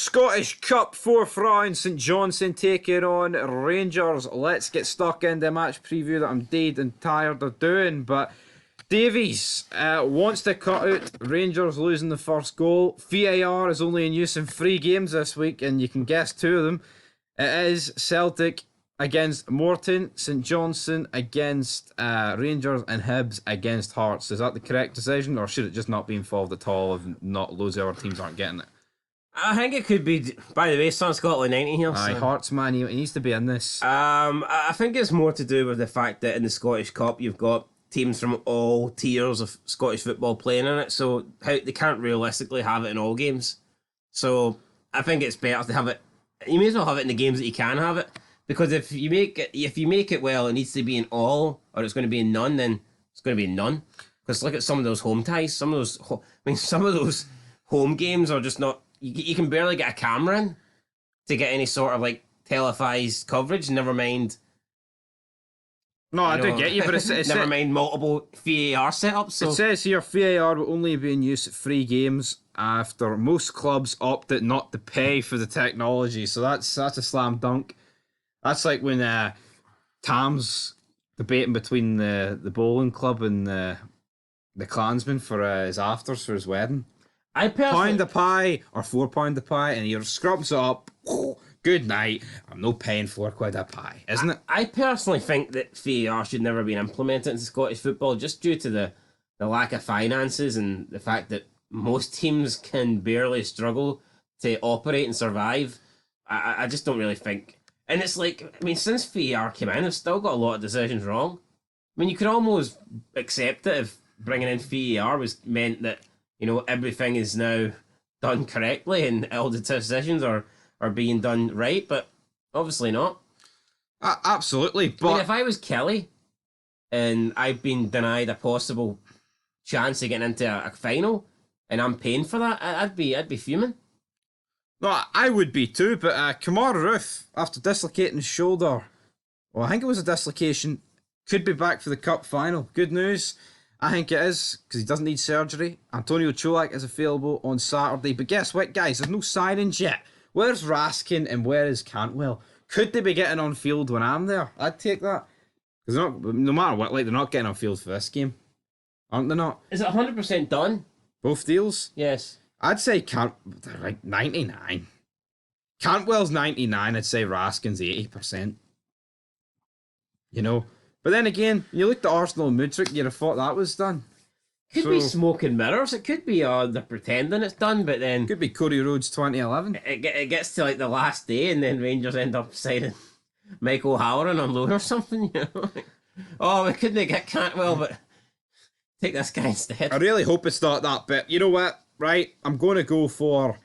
Scottish Cup fourth round, St Johnstone taking on Rangers. Let's get stuck into the match preview that I'm dead and tired of doing. But Davies wants to cut out Rangers losing the first goal. VAR is only in use in 3 games this week, and you can guess 2 of them. It is Celtic against Morton, St Johnstone against Rangers, and Hibs against Hearts. Is that the correct decision, or should it just not be involved at all if not loads of other teams aren't getting it? I think it could be. By the way, Sun Scotland 90 here. Aye, So. Hearts, man, he needs to be in this. I think it's more to do with the fact that in the Scottish Cup you've got teams from all tiers of Scottish football playing in it, so they can't realistically have it in all games. So I think it's better to have it. You may as well have it in the games that you can have it, because if you make it well, it needs to be in all, or it's going to be in none. Then it's going to be in none. Because look at some of those home ties. Some of those home games are just not. You can barely get a camera in to get any sort of like televised coverage. Never mind. No, I do get you, but it's never mind multiple VAR setups. So. It says here VAR will only be in use at 3 games after most clubs opted not to pay for the technology. So that's a slam dunk. That's like when Tam's debating between the bowling club and the Klansman for his afters for his wedding. Pound of pie or £4 of pie, and he scrubs it up. Good night. I'm no paying £4 a pie, isn't it? I personally think that VAR should never be implemented into Scottish football, just due to the lack of finances and the fact that most teams can barely struggle to operate and survive. I just don't really think. And it's like, I mean, since VAR came in, they've still got a lot of decisions wrong. I mean, you could almost accept it if bringing in VAR meant that, everything is now done correctly and all the decisions are being done right, but obviously not. Absolutely, but... I mean, if I was Kelly and I've been denied a possible chance of getting into a final and I'm paying for that, I'd be fuming. No, I would be too, but Kamara Ruth, after dislocating his shoulder, well, I think it was a dislocation, could be back for the cup final. Good news. I think it is, because he doesn't need surgery. Antonio Cholak is available on Saturday. But guess what, guys? There's no signings yet. Where's Raskin and where is Cantwell? Could they be getting on field when I'm there? I'd take that. Because no matter what, they're not getting on field for this game. Aren't they not? Is it 100% done? Both deals? Yes. I'd say they're like 99. Cantwell's 99. I'd say Raskin's 80%. But then again, you looked at Arsenal and Mudryk, you'd have thought that was done. Could be smoke and mirrors. It could be they're pretending it's done, but then... Could be Cody Rhodes 2011. It gets to like the last day and then Rangers end up signing Michael Halloran on loan or something, Oh, we couldn't get Cantwell, but take this guy instead. I really hope it's not that, but you know what, right? I'm going to go for,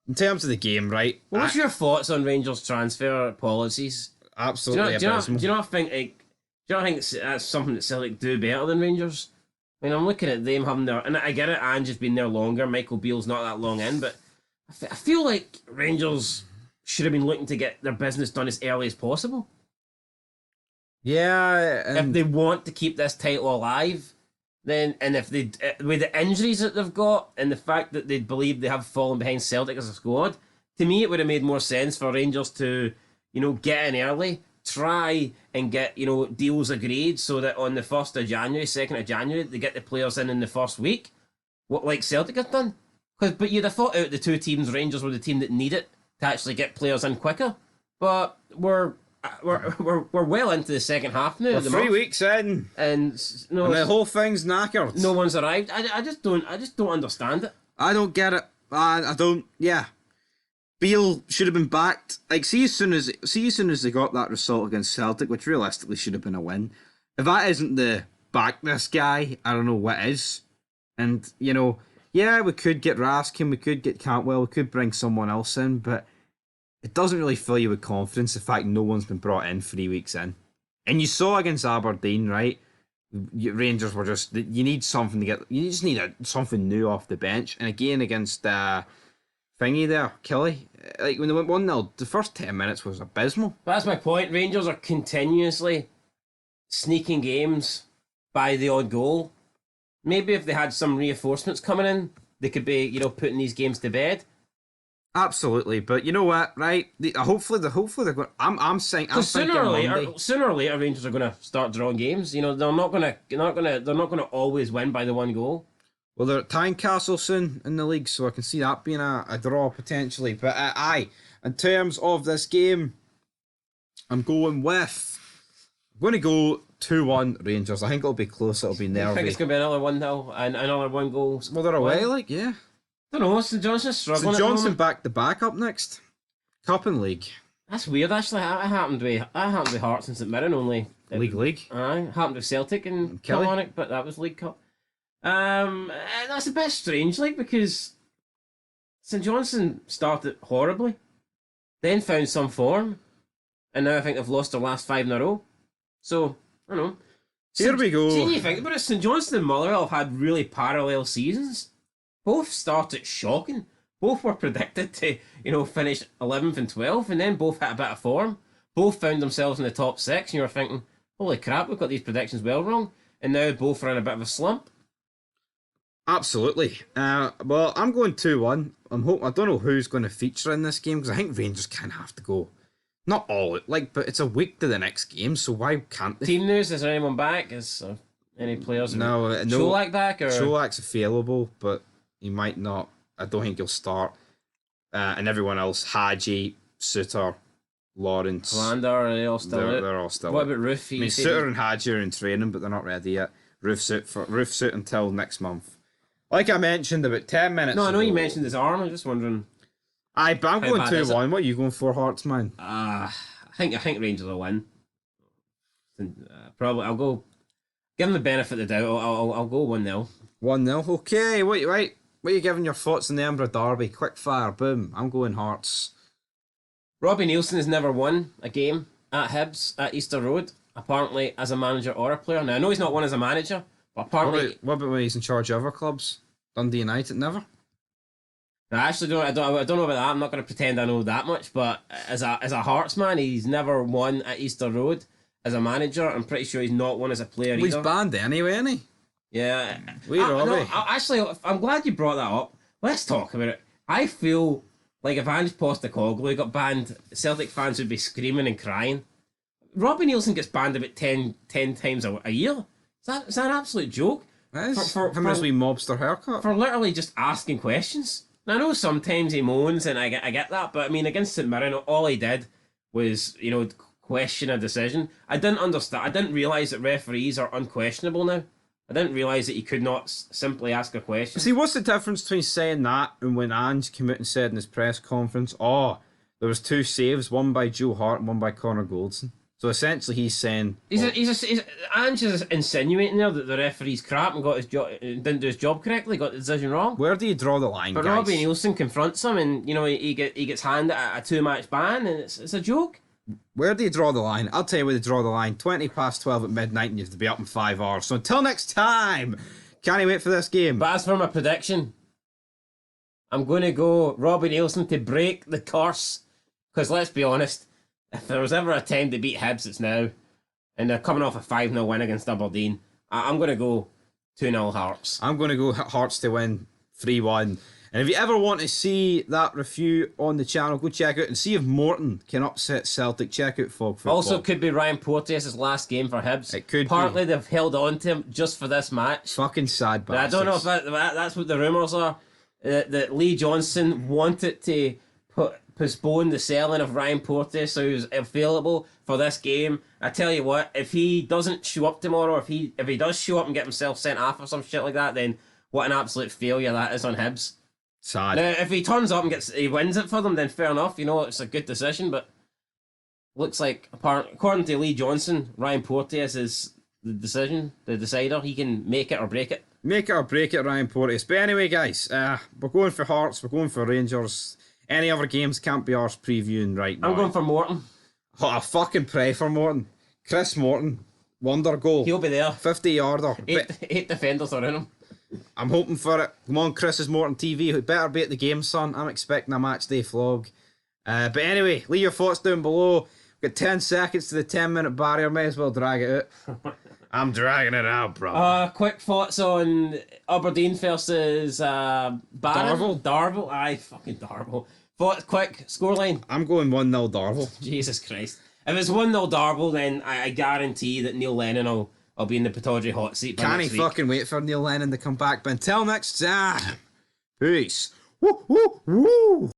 in terms of the game, right? What's your thoughts on Rangers' transfer policies? Absolutely abysmal. Do you not think that's something that Celtic do better than Rangers? I mean, I'm looking at them having their... And I get it, Ange has been there longer. Michael Beale's not that long in, but I feel like Rangers should have been looking to get their business done as early as possible. Yeah. If they want to keep this title alive, then... And if they... With the injuries that they've got and the fact that they believe they have fallen behind Celtic as a squad, to me it would have made more sense for Rangers to, get in early, try and get, deals agreed so that on the 1st of January, 2nd of January, they get the players in the first week, what like Celtic have done. But you'd have thought out the 2 teams, Rangers were the team that need it to actually get players in quicker. But we're well into the second half now. We're 3 weeks in, and the whole thing's knackered. No one's arrived. I just don't understand it. I don't get it. I don't. Yeah. Beale should have been backed. Like, see as soon as they got that result against Celtic, which realistically should have been a win. If that isn't the back this guy, I don't know what is. And yeah, we could get Raskin, we could get Cantwell, we could bring someone else in, but it doesn't really fill you with confidence. The fact no one's been brought in 3 weeks in, and you saw against Aberdeen, right? Rangers were just, you need something to get. You just need something new off the bench, and again against thingy there, Kelly. Like when they went 1-0, the first 10 minutes was abysmal. That's my point. Rangers are continuously sneaking games by the odd goal. Maybe if they had some reinforcements coming in, they could be, putting these games to bed. Absolutely, but you know what? Right? Hopefully they're going. I'm saying. I'm Because thinking Monday. sooner or later, Rangers are going to start drawing games. You know, they're not gonna always win by the one goal. Well, they're at Tynecastle soon in the league, so I can see that being a draw potentially. But aye, in terms of this game, I'm going with. I'm going to go 2-1 Rangers. I think it'll be close. It'll be I think nervy. it's going to be another 1-0 and another one goal. Well, they're away, like yeah. I don't know. St Johnson's struggling. St Johnson back to back up next. Cup and league. That's weird. Actually, I happened to be Hearts and St Mirren only. League. I happened to be Celtic and Kelly. Kilmarnock, but that was League Cup. That's a bit strange, like, because St Johnson started horribly, then found some form, and now I think they've lost their last 5 in a row. So I don't know. Here we go. See, you think about it, St Johnson and Motherwell have had really parallel seasons. Both started shocking. Both were predicted to, finish 11th and 12th, and then both hit a bit of form. Both found themselves in the top 6, and you were thinking, holy crap, we've got these predictions well wrong. And now both are in a bit of a slump. Absolutely. Well, I'm going 2-1. I don't know who's going to feature in this game because I think Rangers kind of have to go. Not all, but it's a week to the next game, so why can't they? Team news: is there anyone back? Is any players? No. Cholak back or Cholak's available, but he might not. I don't think he'll start. And everyone else: Hadji, Suter, Lawrence, Lander, are they all still out? They're all still. What out. about Roof? I mean, Suter and Hadji are in training, but they're not ready yet. Roof's out until next month. Like I mentioned about 10 minutes. No, I know ago, you mentioned his arm. I'm just wondering. But I'm going 2-1. What are you going for, Hearts, man? I think Rangers will win. Probably I'll go. Give them the benefit of the doubt. I'll go 1-0. 1-0. Okay. What are you giving your thoughts on the Edinburgh Derby? Quick fire. Boom. I'm going Hearts. Robbie Nielsen has never won a game at Hibs at Easter Road, apparently as a manager or a player. Now I know he's not won as a manager, but apparently. What about when he's in charge of other clubs? Dundee United, never. I actually don't. I don't know about that. I'm not going to pretend I know that much. But as a Hearts man, he's never won at Easter Road as a manager. I'm pretty sure he's not won as a player either. He's banned anyway, isn't he? Yeah. Robbie. Actually, I'm glad you brought that up. Let's talk about it. I feel like if Ange Postecoglou got banned, Celtic fans would be screaming and crying. Robbie Nielsen gets banned about 10 times a year. Is that an absolute joke? That is for his wee mobster haircut. For literally just asking questions. Now, I know sometimes he moans, and I get that, but I mean, against St Mirren, all he did was, question a decision. I didn't understand. I didn't realise that referees are unquestionable now. I didn't realise that you could not simply ask a question. See, what's the difference between saying that and when Ange came out and said in his press conference, there was 2 saves, one by Joe Hart and one by Connor Goldson. So essentially, he's saying Ange is insinuating there that the referee's crap and didn't do his job correctly, got the decision wrong. Where do you draw the line, but guys? Robbie Nielsen confronts him, and he gets handed a 2-match ban, and it's a joke. Where do you draw the line? I'll tell you where to draw the line. 12:20 at midnight, and you have to be up in 5 hours. So until next time, can't you wait for this game? But as for my prediction, I'm going to go Robbie Nielsen to break the curse. Because let's be honest, if there was ever a time to beat Hibs, it's now. And they're coming off a 5-0 win against Aberdeen. I'm going to go 2-0 Hearts. I'm going to go Hearts to win 3-1. And if you ever want to see that review on the channel, go check out and see if Morton can upset Celtic. Check out Fog Football. Also, could be Ryan Porteous' last game for Hibs. It could Partly be. They've held on to him just for this match. Fucking sad bastards. I don't know if that's what the rumours are. That Lee Johnson wanted to postpone the selling of Ryan Porteous, so he was available for this game. I tell you what, if he doesn't show up tomorrow, if he does show up and get himself sent off or some shit like that, then what an absolute failure that is on Hibs. Sad. Now, if he turns up and he wins it for them, then fair enough. It's a good decision. But looks like, according to Lee Johnson, Ryan Porteous is the decider. He can make it or break it. Make it or break it, Ryan Porteous. But anyway, guys, we're going for Hearts. We're going for Rangers. Any other games can't be ours previewing right now. I'm going for Morton. Oh, I fucking pray for Morton. Chris Morton, wonder goal. He'll be there. 50-yarder. Eight defenders around him. I'm hoping for it. Come on, Chris's Morton TV. Who better be at the game, son. I'm expecting a match day vlog. But anyway, leave your thoughts down below. We've got 10 seconds to the 10-minute barrier. May as well drag it out. I'm dragging it out, bro. Quick thoughts on Aberdeen versus Barron? Darvel? Aye, fucking Darvel. Quick scoreline. I'm going 1-0 Darvel. Jesus Christ. If it's 1-0 Darvel, then I guarantee that Neil Lennon will be in the Pittodrie hot seat by Can't next he week. fucking wait for Neil Lennon to come back? But until next time, peace. Woo, woo, woo.